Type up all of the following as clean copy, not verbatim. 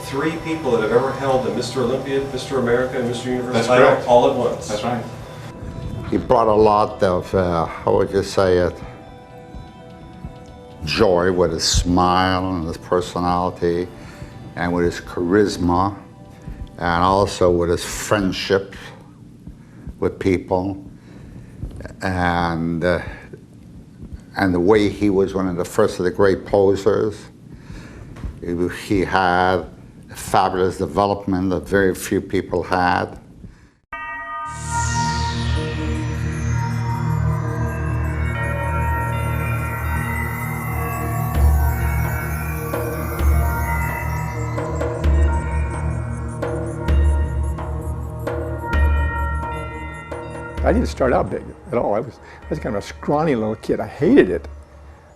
3 people that have ever held the Mr. Olympia, Mr. America, and Mr. Universe That's title correct. all at once. That's right. He brought a lot of, how would you say it, joy with his smile and his personality and with his charisma and also with his friendship with people and the way he was one of the first of the great posers. He had a fabulous development that very few people had. I didn't start out big at all. I was kind of a scrawny little kid. I hated it.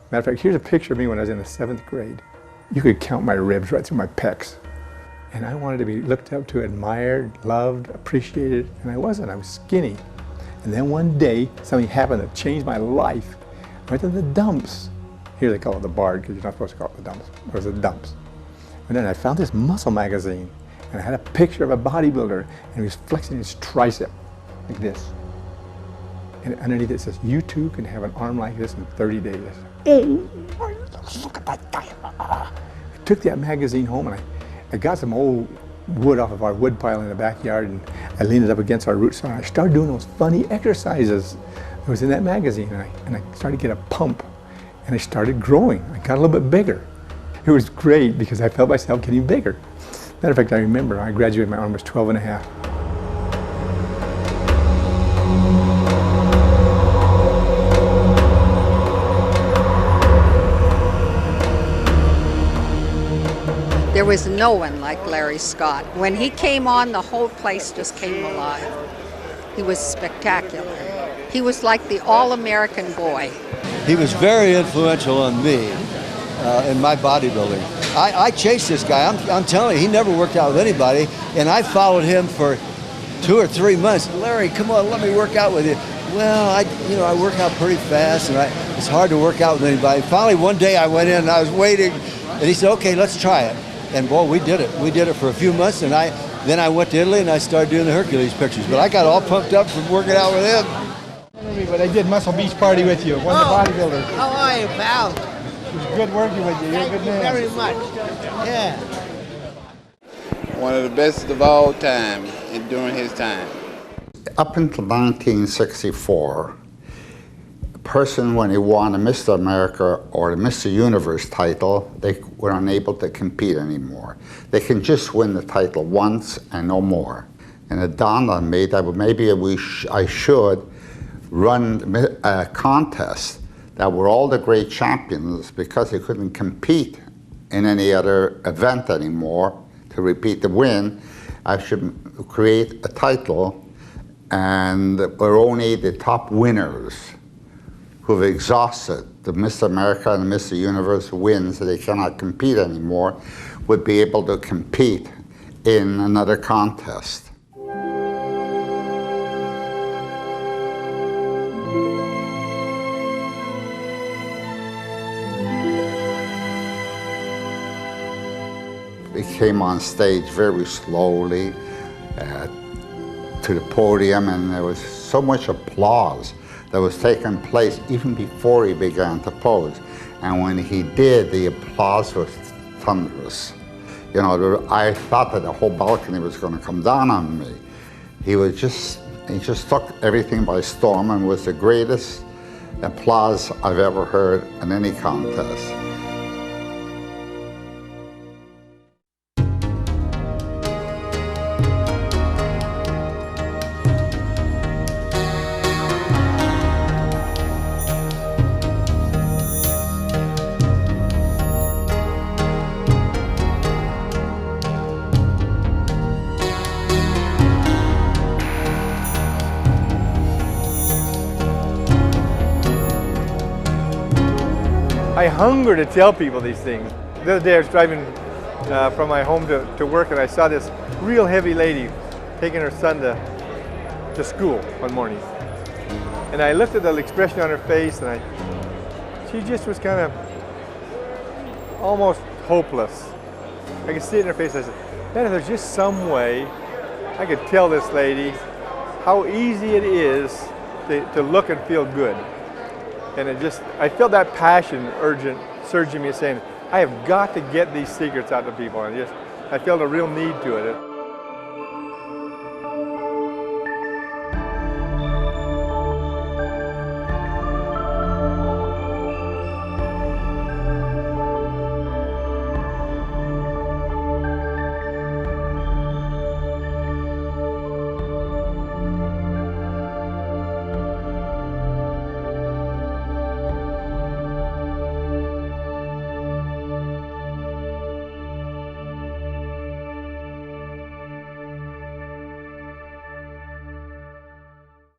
Matter of fact, here's a picture of me when I was in the 7th grade. You could count my ribs right through my pecs. And I wanted to be looked up to, admired, loved, appreciated, and I wasn't. I was skinny. And then one day, something happened that changed my life. I went to the dumps. Here they call it the Bard, because you're not supposed to call it the dumps. It was the dumps. And then I found this muscle magazine, and I had a picture of a bodybuilder, and he was flexing his tricep, like this. And underneath it says, you too can have an arm like this in 30 days. Oh, look at that guy. I took that magazine home and I got some old wood off of our wood pile in the backyard and I leaned it up against our root saw and I started doing those funny exercises that was in that magazine and I started to get a pump and I started growing. I got a little bit bigger. It was great because I felt myself getting bigger. Matter of fact, I remember I graduated, my arm was 12 and a half. There was no one like Larry Scott. When he came on, the whole place just came alive. He was spectacular. He was like the all-American boy. He was very influential on me in my bodybuilding. I chased this guy. I'm telling you, he never worked out with anybody, and I followed him for 2 or 3 months. Larry, come on, let me work out with you. Well, I work out pretty fast, and it's hard to work out with anybody. Finally, one day I went in and I was waiting, and he said, okay, let's try it. And boy, we did it. We did it for a few months, and then I went to Italy and I started doing the Hercules pictures. But I got all pumped up from working out with him. But I did Muscle Beach Party with you, one of the bodybuilders. How are you, pal? It was good working with you. You're a good man. Very much. Yeah. One of the best of all time during his time. Up until 1964, a person, when he won a Mr. America or the Mr. Universe title, they were unable to compete anymore. They can just win the title once and no more. And it dawned on me that maybe I should run a contest that were all the great champions, because they couldn't compete in any other event anymore to repeat the win. I should create a title, and where only the top winners who've exhausted the Mr. America and Mr. Universe wins, so they cannot compete anymore, would be able to compete in another contest. We came on stage very slowly to the podium, and there was so much applause that was taking place even before he began to pose. And when he did, the applause was thunderous. You know, I thought that the whole balcony was going to come down on me. He just took everything by storm and was the greatest applause I've ever heard in any contest. I hunger to tell people these things. The other day I was driving from my home to work, and I saw this real heavy lady taking her son to school one morning. And I looked at the expression on her face, and she just was kind of almost hopeless. I could see it in her face. I said, man, if there's just some way I could tell this lady how easy it is to look and feel good. And I felt that passion surging me saying, I have got to get these secrets out to people. And I felt a real need to it.